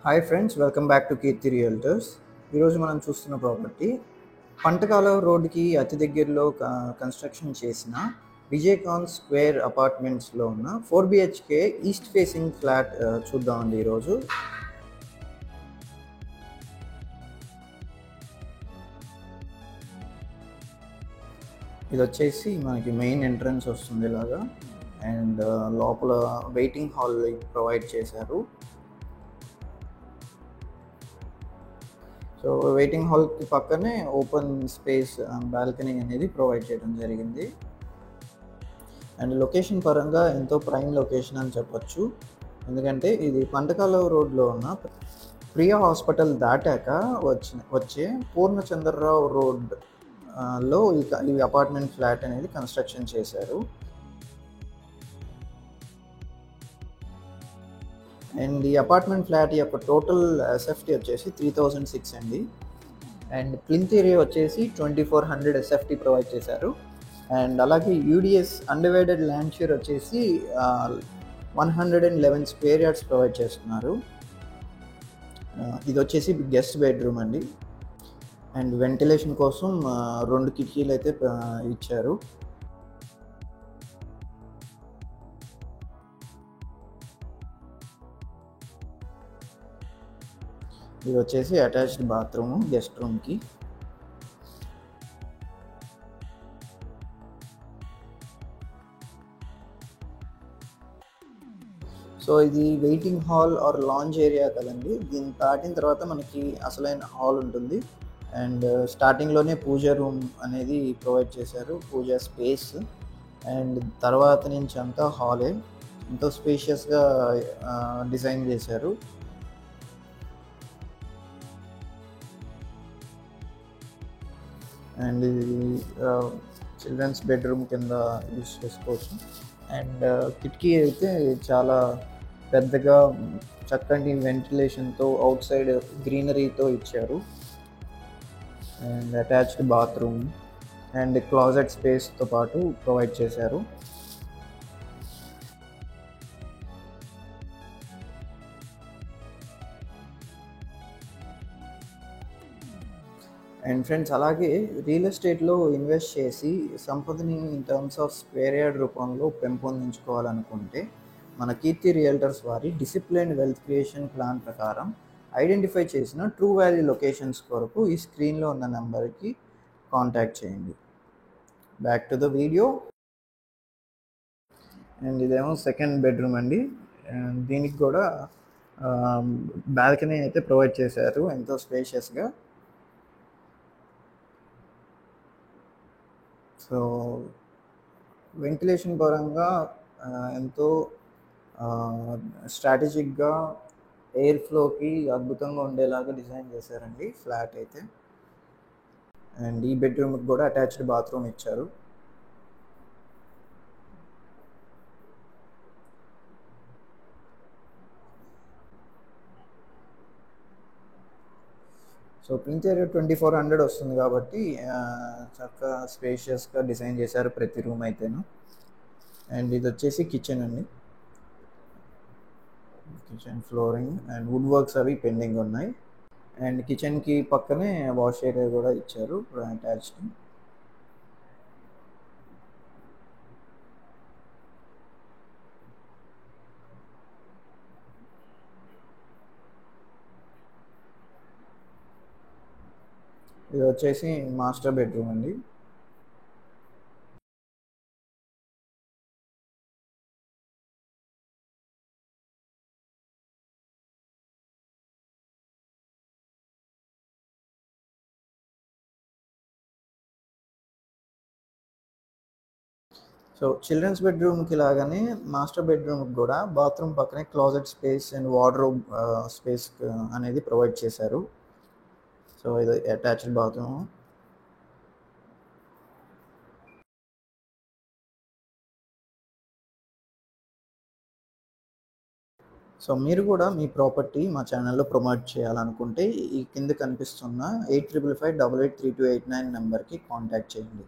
Hi friends, welcome back to Keerthi Realtors. ఈరోజు మనం చూస్తున్న ప్రాపర్టీ పంటకాల రోడ్డుకి అతి దగ్గరలో కన్స్ట్రక్షన్ చేసిన విజయకాంత్ స్క్వేర్ అపార్ట్మెంట్స్లో ఉన్న 4 BHK ఈస్ట్ ఫేసింగ్ ఫ్లాట్ చూద్దామండి ఈరోజు. ఇది వచ్చేసి మనకి మెయిన్ ఎంట్రన్స్ వస్తుంది ఇలాగా, అండ్ లోపల వెయిటింగ్ హాల్ ప్రొవైడ్ చేశారు. సో వెయిటింగ్ హాల్కి పక్కనే ఓపెన్ స్పేస్ బాల్కనీ అనేది ప్రొవైడ్ చేయడం జరిగింది. అండ్ లొకేషన్ పరంగా ఎంతో ప్రైమ్ లొకేషన్ అని చెప్పొచ్చు, ఎందుకంటే ఇది పంటకాల రోడ్లో ఉన్న ప్రియా హాస్పిటల్ దాటాక వచ్చే పూర్ణచంద్రరావు రోడ్ లో ఈ అపార్ట్మెంట్ ఫ్లాట్ అనేది కన్స్ట్రక్షన్ చేశారు. అండ్ ఈ అపార్ట్మెంట్ ఫ్లాట్ యొక్క టోటల్ ఎస్ఎఫ్టీ వచ్చేసి 3006 అండి. అండ్ ప్లింత్ ఏరియా వచ్చేసి 2400 ఎస్ఎఫ్టీ ప్రొవైడ్ చేశారు. అండ్ అలాగే యూడిఎస్ అన్డివైడెడ్ ల్యాండ్ షేర్ వచ్చేసి 111 స్క్వేర్ యార్డ్స్ ప్రొవైడ్ చేస్తున్నారు. ఇది వచ్చేసి గెస్ట్ బెడ్రూమ్ అండి. అండ్ వెంటిలేషన్ కోసం 2 కిటికీలు అయితే ఇచ్చారు. ఇది వచ్చేసి అటాచ్డ్ బాత్రూమ్ గెస్ట్ రూమ్కి. సో ఇది waiting hall or lounge area కదండి. దీన్ని దాటిన తర్వాత మనకి అసలైన హాల్ ఉంటుంది. అండ్ స్టార్టింగ్లోనే పూజ రూమ్ అనేది ప్రొవైడ్ చేశారు, పూజ స్పేస్. అండ్ తర్వాత నుంచి అంతా హాలే, ఎంతో స్పేషియస్గా డిజైన్ చేశారు. అండ్ ఇది చిల్డ్రన్స్ బెడ్రూమ్ కింద యూజ్ చేసుకోవచ్చు. అండ్ కిటికీ అయితే చాలా పెద్దగా చక్కటి వెంటిలేషన్తో అవుట్ సైడ్ గ్రీనరీతో ఇచ్చారు. And attached bathroom and closet స్పేస్తో పాటు ప్రొవైడ్ చేశారు. అండ్ ఫ్రెండ్స్, అలాగే రియల్ ఎస్టేట్లో ఇన్వెస్ట్ చేసి సంపదని in terms of square yard రూపంలో పెంపొందించుకోవాలనుకుంటే మన కీర్తి రియల్టర్స్ వారి డిసిప్లైన్డ్ వెల్త్ క్రియేషన్ ప్లాన్ ప్రకారం ఐడెంటిఫై చేసిన ట్రూ వాల్యూ లొకేషన్స్ కొరకు ఈ స్క్రీన్లో ఉన్న నెంబర్కి కాంటాక్ట్ చేయండి. Back to the video. And ఇదేమో సెకండ్ బెడ్రూమ్ అండి. దీనికి కూడా బాల్కనీ అయితే ప్రొవైడ్ చేశారు, ఎంతో స్పేషియస్గా. సో వెంటిలేషన్ పరంగా ఎంతో స్ట్రాటజిక్గా ఎయిర్ ఫ్లోకి అద్భుతంగా ఉండేలాగా డిజైన్ చేశారండి ఫ్లాట్ అయితే. అండ్ ఈ బెడ్రూమ్కి కూడా అటాచ్డ్ బాత్రూమ్ ఇచ్చారు. సో ప్లింత్ ఏరియా 2400 వస్తుంది కాబట్టి చక్కగా స్పేషియస్గా డిజైన్ చేశారు ప్రతి రూమ్ అయితేను. అండ్ ఇది వచ్చేసి కిచెన్ అండి. Kitchen flooring and wood works అవి పెండింగ్ ఉన్నాయి. అండ్ కిచెన్కి పక్కనే వాష్ ఏరియా కూడా ఇచ్చారు అటాచ్డ్. ఇది వచ్చేసి మాస్టర్ బెడ్రూమ్ అండి. సో చిల్డ్రన్స్ బెడ్రూమ్కి లాగానే మాస్టర్ బెడ్రూమ్కి కూడా బాత్రూమ్ పక్కనే closet space and wardrobe space అనేది ప్రొవైడ్ చేశారు. సో ఇది అటాచ్డ్ బాత్రూమ్. సో మీరు కూడా మీ ప్రాపర్టీ మా ఛానల్లో ప్రమోట్ చేయాలనుకుంటే ఈ కింద కనిపిస్తున్న 8555883289 నెంబర్కి కాంటాక్ట్ చేయండి.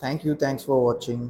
Thanks for watching.